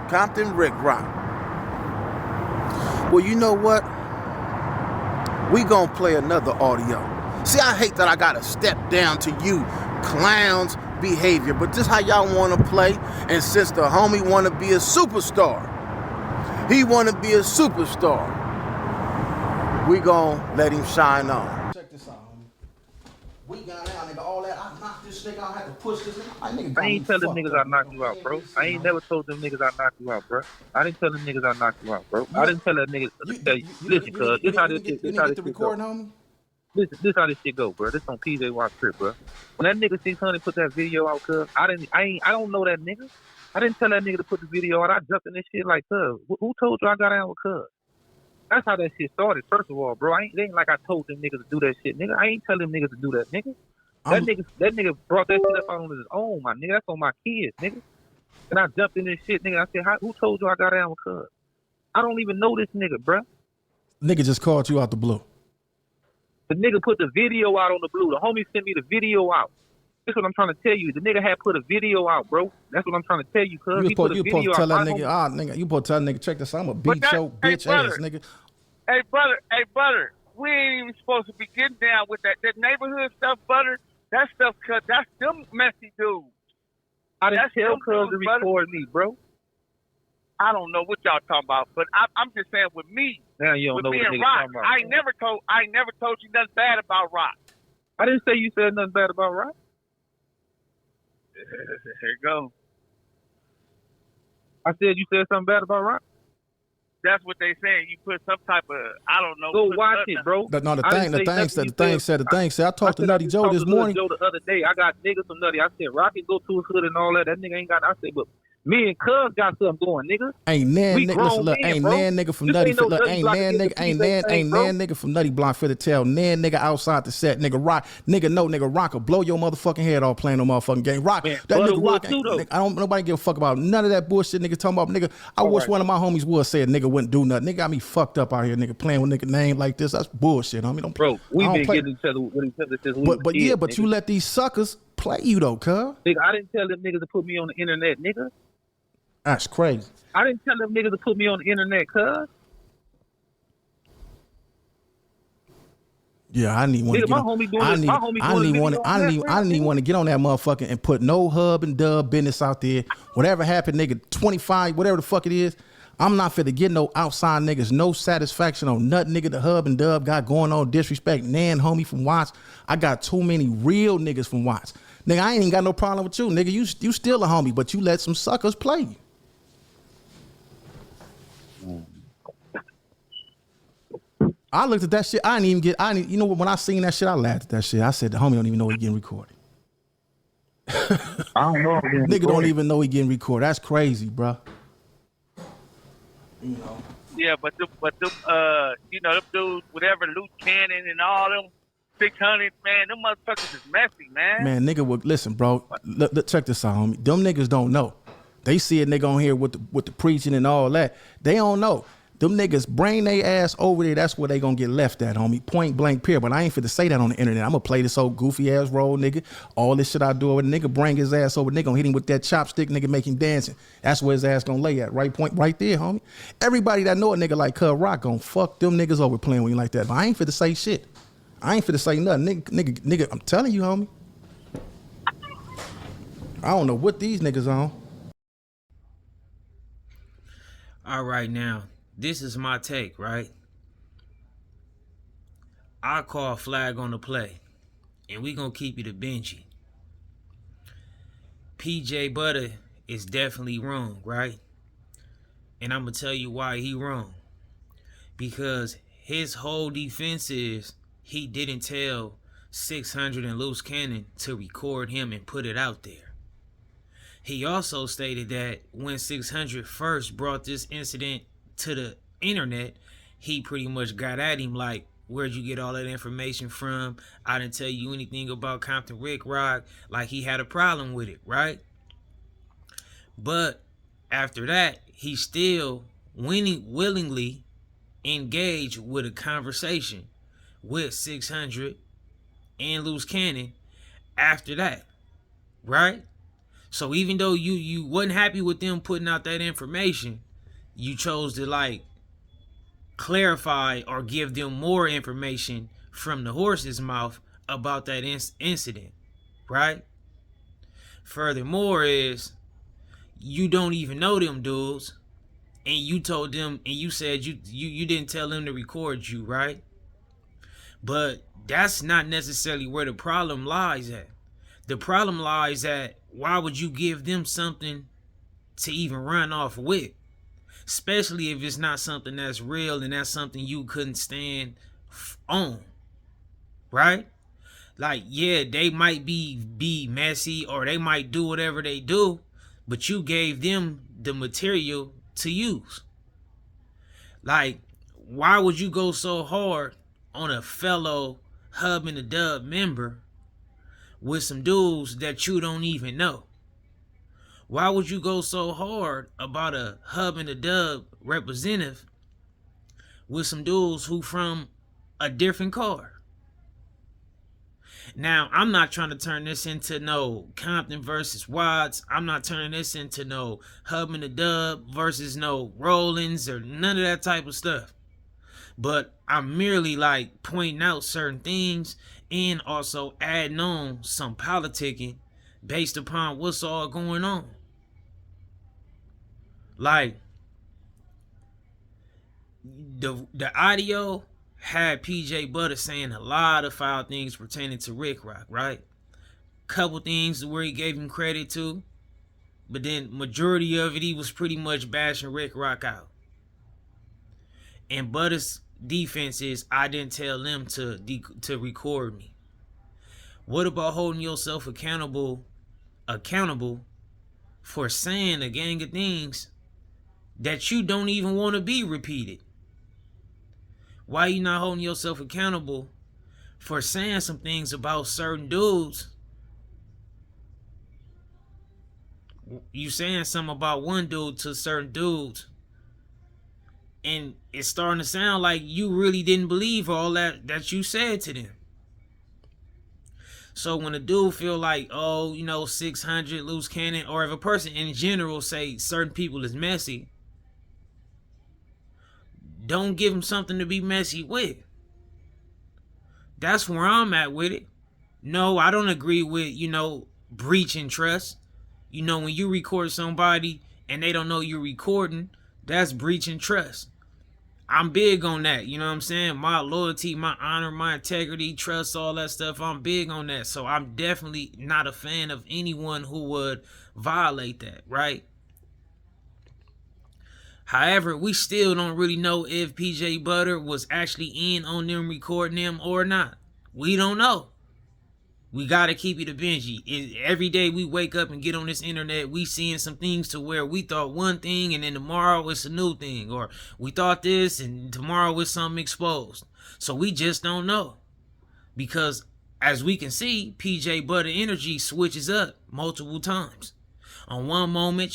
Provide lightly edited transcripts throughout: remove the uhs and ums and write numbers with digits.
Compton Ricc. Well, you know what? We gonna play another audio. See, I hate that I gotta step down to you clowns behavior, but this how y'all wanna play. And since the homie wanna be a superstar, he wanna be a superstar, we gonna let him shine on. Check this out, homie. We got out, nigga, all that. I knocked this nigga, I had to push this nigga. I ain't telling niggas I knocked you out, bro. I ain't never told them niggas I knocked you out, bro. I didn't tell them niggas I knocked you out, bro. I didn't tell that nigga. Listen, cuz, this how this shit go. This how this shit go, bro. This on PJ Watch Trip, bro. When that nigga 600 put that video out, cuz, I don't know that nigga. I didn't tell that nigga to put the video out. I jumped in this shit like, cuz, who told you I got out with cuz? That's how that shit started, first of all, bro. It ain't like I told them niggas to do that shit, nigga. I ain't telling them niggas to do that, nigga. That nigga brought that shit up on his own, my nigga. That's on my kids, nigga. And I jumped in this shit, nigga. I said, who told you I got down with cuz? I don't even know this nigga, bruh. Nigga just called you out the blue. The nigga put the video out on the blue. The homie sent me the video out. That's what I'm trying to tell you. The nigga had put a video out, bro. That's what I'm trying to tell you, cuz. You supposed to tell that nigga, nigga, you supposed to tell that nigga, check this out, I'm a beat your bitch ass, nigga. Hey, brother, we ain't even supposed to be getting down with that neighborhood stuff, brother. That stuff, cuz, that's them messy dudes. I didn't tell cuz to record me, bro. I don't know what y'all talking about, but I'm just saying with me. Now you don't know what nigga talking about. I never told you nothing bad about Rock. I didn't say you said nothing bad about Rock. Here you go. I said you said something bad about Rock? That's what they saying. You put some type of, I don't know. Go watch it, bro. No, the thing said. I talked to Nutty Joe this morning. Joe the other day. I got niggas from Nutty. I said, Rocky go to his hood and all that. That nigga ain't got. I said, but me and Cuz got something going, nigga. Ain't nan nigga from Nutty. Ain't nan nigga from Nutty Block for the tell. Nan nigga outside the set. Nigga Rock. Nigga Rock will blow your motherfucking head off playing no motherfucking game. Rock. Man, that nigga Rock. Nigga, I don't. Nobody give a fuck about none of that bullshit. Nigga talking about nigga. I wish one of my homies would say a nigga wouldn't do nothing. Nigga got me fucked up out here. Nigga playing with nigga name like this. That's bullshit. I mean, bro, we been getting each other with each other since we was kids, but you let these suckers play you though, cuz. Nigga, I didn't tell them niggas to put me on the internet, nigga. That's crazy. I didn't tell them niggas to put me on the internet, cuz. Yeah, I didn't want to get on. I didn't even want to get on that motherfucker and put no hub and dub business out there. Whatever happened, nigga, 25, whatever the fuck it is, I'm not finna get no outside niggas, no satisfaction on nothing, nigga. The hub and dub got going on, disrespect. Nan, homie from Watts. I got too many real niggas from Watts. Nigga, I ain't even got no problem with you, nigga. You still a homie, but you let some suckers play you. I looked at that shit. You know what? When I seen that shit, I laughed at that shit. I said, the homie don't even know he getting recorded. I don't know. Nigga don't even know he getting recorded. That's crazy, bro. You know. Yeah, but them, you know, them dudes, whatever, Luce Cannon and all them 600, man, them motherfuckers is messy, man. Man, nigga, listen, bro. Look, check this out, homie. Them niggas don't know. They see a nigga on here with the preaching and all that. They don't know. Them niggas bring they ass over there. That's where they gonna get left at, homie. Point blank, period. But I ain't fit to say that on the internet. I'm gonna play this old goofy ass role, nigga. All this shit I do with nigga, bring his ass over. Nigga gonna hit him with that chopstick, nigga, make him dancing. That's where his ass gonna lay at. Right point, right there, homie. Everybody that know a nigga like Cuz Rock gonna fuck them niggas over playing with you like that. But I ain't fit to say shit. I ain't fit to say nothing, nigga. I'm telling you, homie. I don't know what these niggas on. All right, now. This is my take, right? I call flag on the play, and we gonna keep it a Benji. PJ Butta is definitely wrong, right? And I'm gonna tell you why he wrong. Because his whole defense is he didn't tell 600 and Luce Cannon to record him and put it out there. He also stated that when 600 first brought this incident to the internet, he pretty much got at him like, where'd you get all that information from? I didn't tell you anything about Compton Ricc. Like he had a problem with it, right? But after that, he still willingly engaged with a conversation with 600 and Luce Cannon after that, right? So even though you wasn't happy with them putting out that information, you chose to like clarify or give them more information from the horse's mouth about that incident, right? Furthermore is you don't even know them dudes, and you told them and you said you didn't tell them to record you, right? But that's not necessarily where the problem lies at. The problem lies at why would you give them something to even run off with? Especially if it's not something that's real and that's something you couldn't stand on, right? Like, yeah, they might be messy or they might do whatever they do, but you gave them the material to use. Like, why would you go so hard on a fellow Hub and the Dub member with some dudes that you don't even know? Why would you go so hard about a Hub and the Dub representative with some dudes who from a different card? Now, I'm not trying to turn this into no Compton versus Watts. I'm not turning this into no Hub and the Dub versus no Rollins or none of that type of stuff. But I'm merely like pointing out certain things and also adding on some politicking based upon what's all going on. Like, the audio had PJ Butta saying a lot of foul things pertaining to Ricc, right? Couple things where he gave him credit to, but then majority of it he was pretty much bashing Ricc out. And Butta's defense is, I didn't tell them to record me. What about holding yourself accountable for saying a gang of things that you don't even want to be repeated? Why you not holding yourself accountable for saying some things about certain dudes? You saying something about one dude to certain dudes, and it's starting to sound like you really didn't believe all that you said to them. So when a dude feel like, oh, 600 loose cannon, or if a person in general say certain people is messy, don't give them something to be messy with. That's where I'm at with it. No, I don't agree with, breaching trust. When you record somebody and they don't know you're recording, that's breaching trust. I'm big on that, you know what I'm saying? My loyalty, my honor, my integrity, trust, all that stuff, I'm big on that. So I'm definitely not a fan of anyone who would violate that, right? However, we still don't really know if PJ Butta was actually in on them recording them or not. We don't know. We got to keep it a Benji. Every day we wake up and get on this internet, we seeing some things to where we thought one thing and then tomorrow it's a new thing. Or we thought this and tomorrow it's something exposed. So we just don't know. Because as we can see, PJ Butta energy switches up multiple times. On one moment,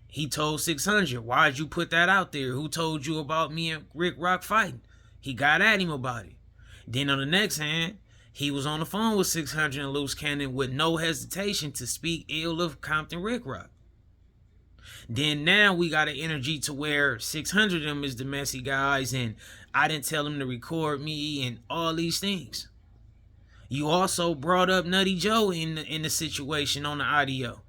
he told 600, why'd you put that out there? Who told you about me and Ricc fighting? He got at him about it. Then on the next hand, he was on the phone with 600 and Luce Cannon with no hesitation to speak ill of Compton Ricc. Then now we got an energy to where 600 of them is the messy guys and I didn't tell him to record me and all these things. You also brought up Nutty Joe in the situation on the audio.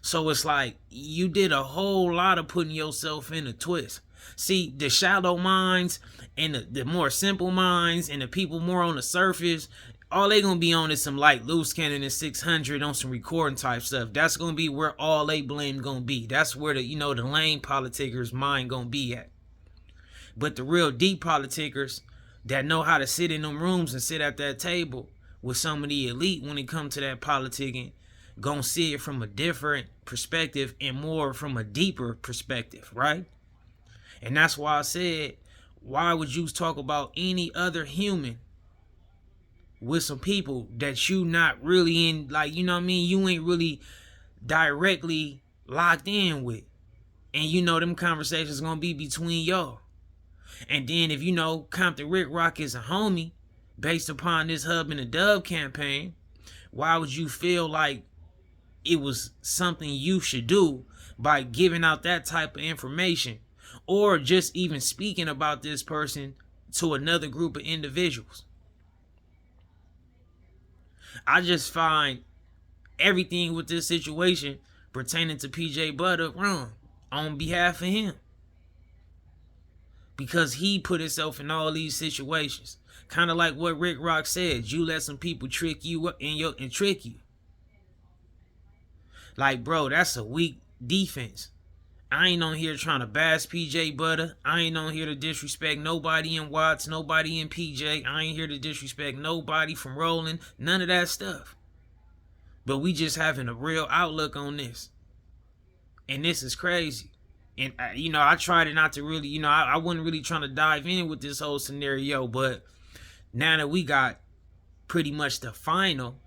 So it's like you did a whole lot of putting yourself in a twist. See, the shallow minds and the more simple minds and the people more on the surface, all they gonna be on is some like Luce Cannon and 600 on some recording type stuff. That's gonna be where all they blame gonna be. That's where the lame politicers' mind gonna be at. But the real deep politicers that know how to sit in them rooms and sit at that table with some of the elite when it comes to that politicking, gonna see it from a different perspective and more from a deeper perspective, right? And that's why I said, why would you talk about any other human with some people that you not really in, like, you ain't really directly locked in with. And them conversations gonna be between y'all. And then if Compton Ricc is a homie based upon this Hub and the Dub campaign, why would you feel like it was something you should do by giving out that type of information, or just even speaking about this person to another group of individuals. I just find everything with this situation pertaining to PJ Butta wrong on behalf of him, because he put himself in all these situations. Kind of like what Ricc said, you let some people trick you up and trick you. Like, bro, that's a weak defense. I ain't on here trying to bash PJ Butta. I ain't on here to disrespect nobody in Watts, nobody in PJ. I ain't here to disrespect nobody from Rolling, none of that stuff. But we just having a real outlook on this. And this is crazy. And, I tried it not to really, I wasn't really trying to dive in with this whole scenario. But now that we got pretty much the final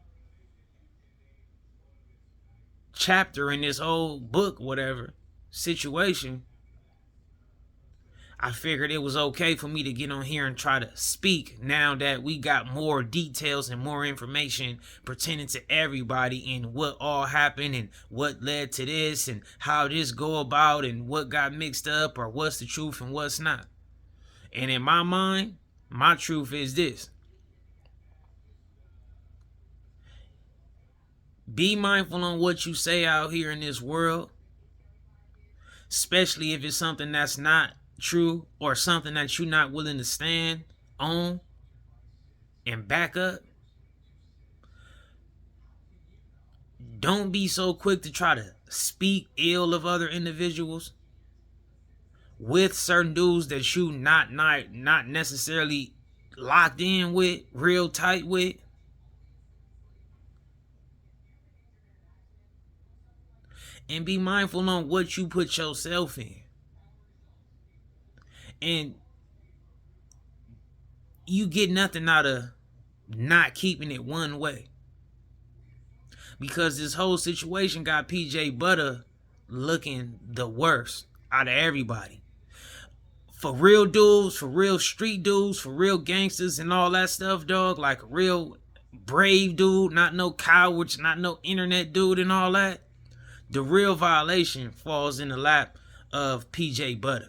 chapter in this whole book, whatever, situation, I figured it was okay for me to get on here and try to speak now that we got more details and more information pertaining to everybody and what all happened and what led to this and how this go about and what got mixed up or what's the truth and what's not. And in my mind, my truth is this. Be mindful on what you say out here in this world, especially if it's something that's not true or something that you're not willing to stand on and back up. Don't be so quick to try to speak ill of other individuals with certain dudes that you not necessarily locked in with, real tight with. And be mindful on what you put yourself in. And you get nothing out of not keeping it one way. Because this whole situation got PJ Butta looking the worst out of everybody. For real dudes, for real street dudes, for real gangsters and all that stuff, dog. Like a real brave dude, not no cowards, not no internet dude and all that. The real violation falls in the lap of PJ Butta.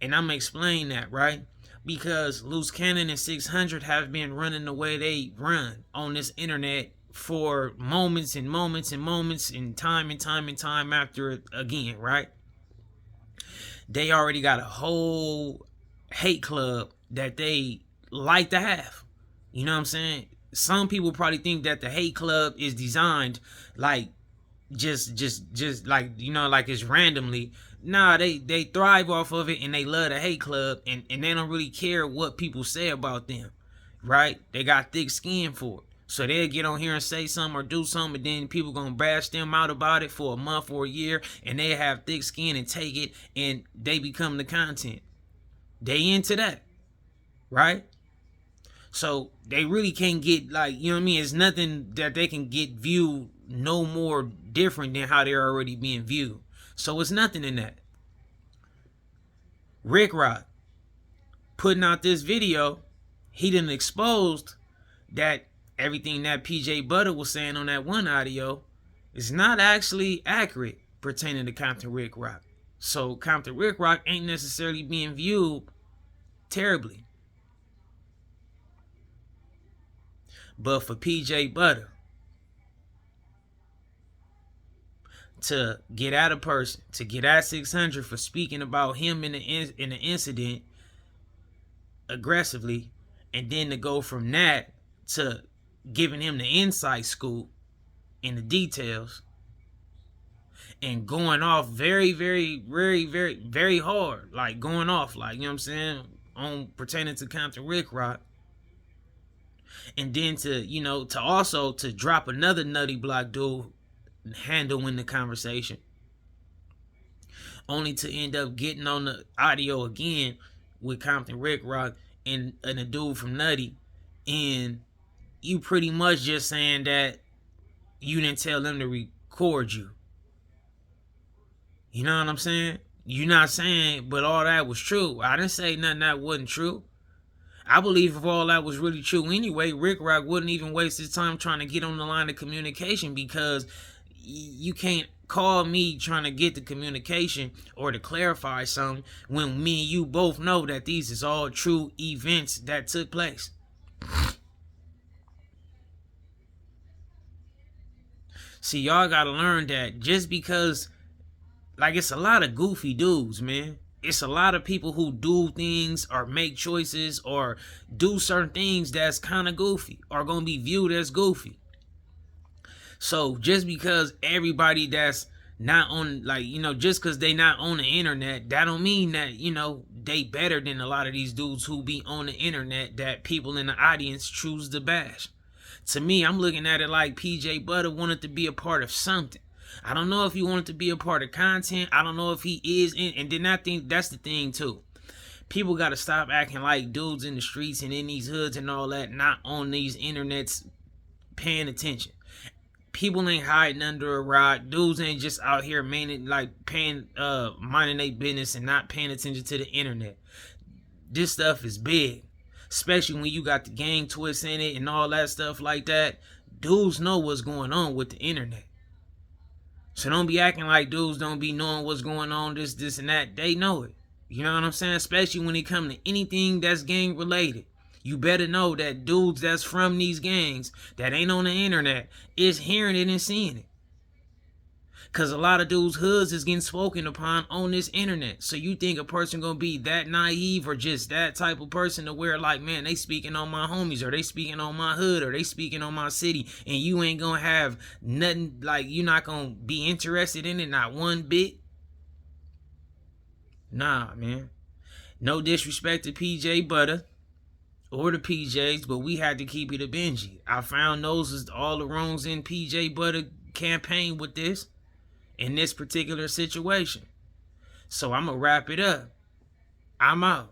And I'm going to explain that, right? Because Luce Cannon and 600 have been running the way they run on this internet for moments and moments and moments and time after it again, right? They already got a whole hate club that they like to have. You know what I'm saying? Some people probably think that the hate club is designed like just like, like it's randomly. Nah, they thrive off of it and they love the hate club and they don't really care what people say about them, right? They got thick skin for it. So they'll get on here and say something or do something, and then people gonna bash them out about it for a month or a year, and they have thick skin and take it, and they become the content. They into that, right? So they really can't get, like, it's nothing that they can get viewed no more different than how they're already being viewed. So it's nothing in that. Ricc putting out this video, he done exposed that everything that PJ Butta was saying on that one audio is not actually accurate pertaining to Compton Ricc. So Compton Ricc ain't necessarily being viewed terribly. But for PJ Butta to get at a person, to get at 600 for speaking about him in the incident aggressively, and then to go from that to giving him the inside scoop in the details and going off very, very, very, very, very hard, like going off, like, you know what I'm saying, on pertaining to Compton Ricc, and then to also to drop another nutty block dude handling the conversation, only to end up getting on the audio again with Compton Ricc and a dude from Nutty, and you pretty much just saying that you didn't tell them to record you. You know what I'm saying? You're not saying, but all that was true. I didn't say nothing that wasn't true. I believe if all that was really true anyway, Ricc wouldn't even waste his time trying to get on the line of communication, because you can't call me trying to get the communication or to clarify something when me and you both know that these is all true events that took place. See, y'all gotta learn that just because, like, it's a lot of goofy dudes, man. It's a lot of people who do things or make choices or do certain things that's kind of goofy or gonna be viewed as goofy. So just because everybody that's not on, like, just because they not on the internet, that don't mean that, they better than a lot of these dudes who be on the internet that people in the audience choose to bash. To me, I'm looking at it like PJ Butta wanted to be a part of something. I don't know if he wanted to be a part of content. I don't know if he is in, and then I think that's the thing too. People got to stop acting like dudes in the streets and in these hoods and all that, not on these internets paying attention. People ain't hiding under a rock. Dudes ain't just out here minding their business and not paying attention to the internet. This stuff is big, especially when you got the gang twists in it and all that stuff like that. Dudes know what's going on with the internet. So don't be acting like dudes don't be knowing what's going on, this, and that. They know it. You know what I'm saying? Especially when it comes to anything that's gang related. You better know that dudes that's from these gangs that ain't on the internet is hearing it and seeing it. Because a lot of dudes' hoods is getting spoken upon on this internet. So you think a person gonna be that naive or just that type of person to where, like, man, they speaking on my homies, or they speaking on my hood, or they speaking on my city, and you ain't gonna have nothing, like, you're not gonna be interested in it, not one bit? Nah, man. No disrespect to PJ Butta or the PJs, but we had to keep it a Benji. I found those is all the wrongs in PJ Butta campaign with this, in this particular situation. So I'm gonna wrap it up. I'm out.